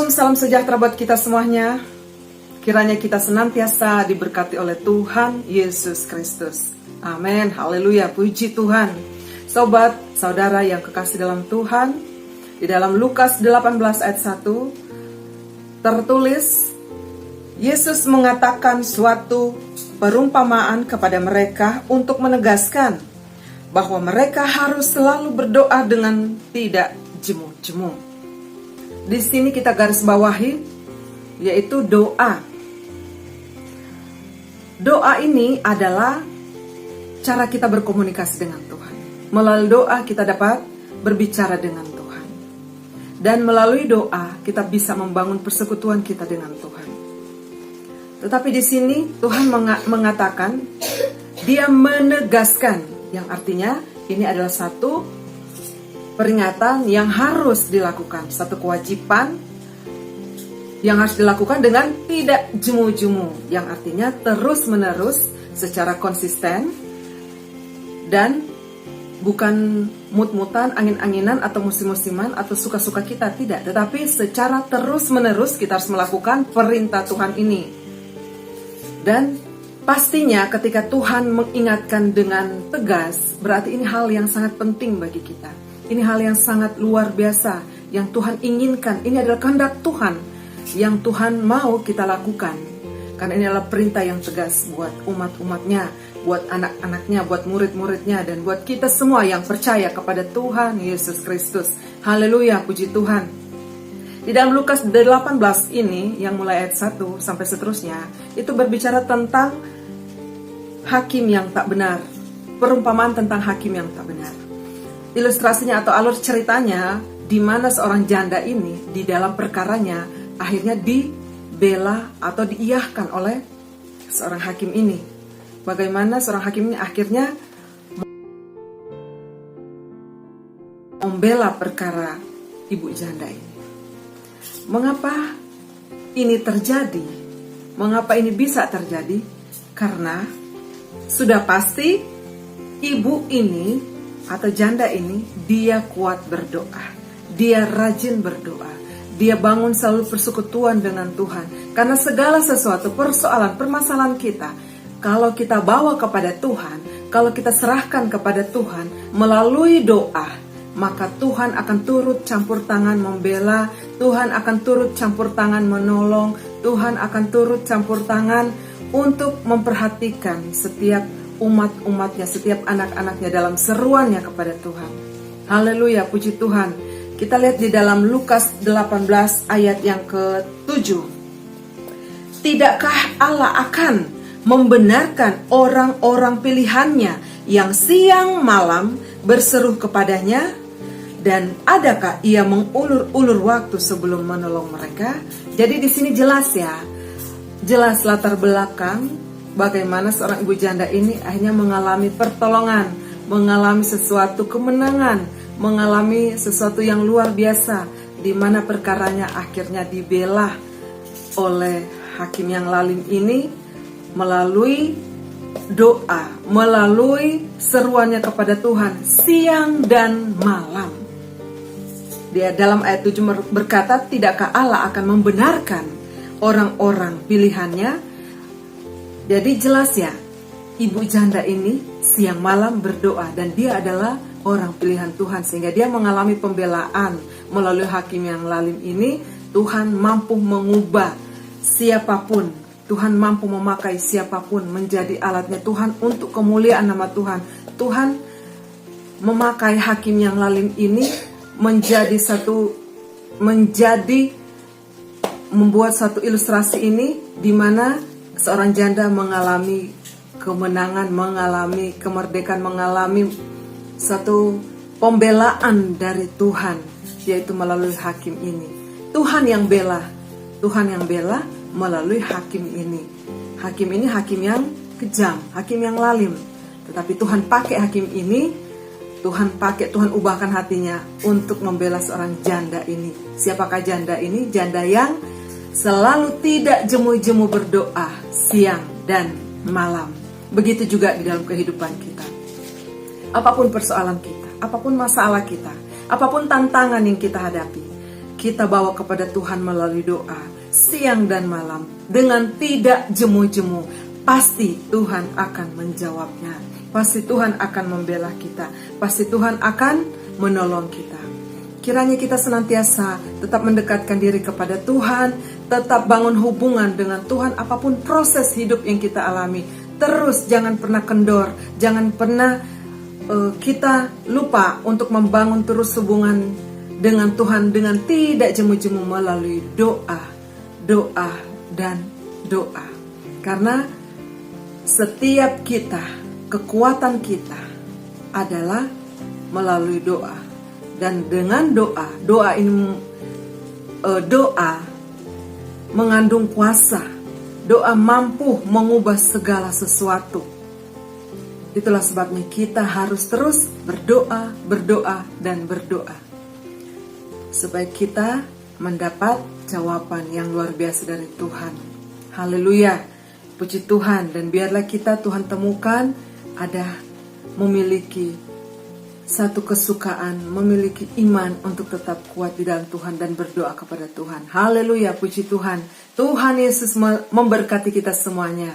Salam sejahtera buat kita semuanya. Kiranya kita senantiasa diberkati oleh Tuhan Yesus Kristus. Amin, haleluya, puji Tuhan. Sobat, saudara yang kekasih dalam Tuhan, di dalam Lukas 18 ayat 1 tertulis, Yesus mengatakan suatu perumpamaan kepada mereka untuk menegaskan bahwa mereka harus selalu berdoa dengan tidak jemu-jemu. Di sini kita garis bawahi, yaitu doa. Doa ini adalah cara kita berkomunikasi dengan Tuhan. Melalui doa kita dapat berbicara dengan Tuhan. Dan melalui doa kita bisa membangun persekutuan kita dengan Tuhan. Tetapi di sini Tuhan mengatakan, Dia menegaskan, yang artinya ini adalah satu peringatan yang harus dilakukan, satu kewajiban yang harus dilakukan dengan tidak jemu-jemu, yang artinya terus-menerus secara konsisten dan bukan mut-mutan, angin-anginan atau musim-musiman atau suka-suka kita, tidak, tetapi secara terus-menerus kita harus melakukan perintah Tuhan ini. Dan pastinya ketika Tuhan mengingatkan dengan tegas, berarti ini hal yang sangat penting bagi kita. Ini hal yang sangat luar biasa yang Tuhan inginkan. Ini adalah kehendak Tuhan yang Tuhan mau kita lakukan. Karena ini adalah perintah yang tegas buat umat-umatnya, buat anak-anaknya, buat murid-muridnya, dan buat kita semua yang percaya kepada Tuhan Yesus Kristus. Haleluya, puji Tuhan. Di dalam Lukas 18 ini, yang mulai ayat 1 sampai seterusnya, itu berbicara tentang hakim yang tak benar. Perumpamaan tentang hakim yang tak benar. Ilustrasinya atau alur ceritanya, di mana seorang janda ini di dalam perkaranya akhirnya dibela atau diiyahkan oleh seorang hakim ini. Bagaimana seorang hakim ini akhirnya membela perkara ibu janda ini. Mengapa ini terjadi? Mengapa ini bisa terjadi? Karena sudah pasti ibu ini atau janda ini, dia kuat berdoa, dia rajin berdoa, dia bangun selalu persekutuan dengan Tuhan. Karena segala sesuatu, persoalan, permasalahan kita, kalau kita bawa kepada Tuhan, kalau kita serahkan kepada Tuhan melalui doa, maka Tuhan akan turut campur tangan membela, Tuhan akan turut campur tangan menolong, Tuhan akan turut campur tangan untuk memperhatikan setiap umat-umatnya, setiap anak-anaknya dalam seruannya kepada Tuhan. Haleluya, puji Tuhan. Kita lihat di dalam Lukas 18 ayat yang ke-7. Tidakkah Allah akan membenarkan orang-orang pilihannya yang siang malam berseru kepadanya? Dan adakah ia mengulur-ulur waktu sebelum menolong mereka? Jadi di sini jelas ya, jelas latar belakang bagaimana seorang ibu janda ini akhirnya mengalami pertolongan, mengalami sesuatu kemenangan, mengalami sesuatu yang luar biasa, di mana perkaranya akhirnya dibela oleh hakim yang lalim ini melalui doa, melalui seruannya kepada Tuhan siang dan malam. Dia dalam ayat 7 berkata, tidakkah Allah akan membenarkan orang-orang pilihannya? Jadi jelas ya, ibu janda ini siang malam berdoa dan dia adalah orang pilihan Tuhan, sehingga dia mengalami pembelaan melalui hakim yang lalim ini. Tuhan mampu mengubah siapapun, Tuhan mampu memakai siapapun menjadi alatnya Tuhan untuk kemuliaan nama Tuhan. Tuhan memakai hakim yang lalim ini membuat satu ilustrasi ini, di mana seorang janda mengalami kemenangan, mengalami kemerdekaan, mengalami satu pembelaan dari Tuhan, yaitu melalui hakim ini. Tuhan yang bela melalui hakim ini. Hakim ini hakim yang kejam, hakim yang lalim. Tetapi Tuhan pakai hakim ini, Tuhan ubahkan hatinya untuk membela seorang janda ini. Siapakah janda ini? Janda yang selalu tidak jemu-jemu berdoa siang dan malam. Begitu juga di dalam kehidupan kita. Apapun persoalan kita, apapun masalah kita, apapun tantangan yang kita hadapi, kita bawa kepada Tuhan melalui doa siang dan malam dengan tidak jemu-jemu. Pasti Tuhan akan menjawabnya. Pasti Tuhan akan membela kita. Pasti Tuhan akan menolong kita. Kiranya kita senantiasa tetap mendekatkan diri kepada Tuhan, tetap bangun hubungan dengan Tuhan apapun proses hidup yang kita alami. Terus jangan pernah kendor, jangan pernah kita lupa untuk membangun terus hubungan dengan Tuhan dengan tidak jemu-jemu melalui doa, doa, dan doa. Karena setiap kita, kekuatan kita adalah melalui doa. Dan dengan doa ini doa mengandung kuasa. Doa mampu mengubah segala sesuatu. Itulah sebabnya kita harus terus berdoa, berdoa, dan berdoa. Supaya kita mendapat jawaban yang luar biasa dari Tuhan. Haleluya. Puji Tuhan. Dan biarlah kita Tuhan temukan ada memiliki satu kesukaan, memiliki iman untuk tetap kuat di dalam Tuhan dan berdoa kepada Tuhan. Haleluya, puji Tuhan. Tuhan Yesus memberkati kita semuanya.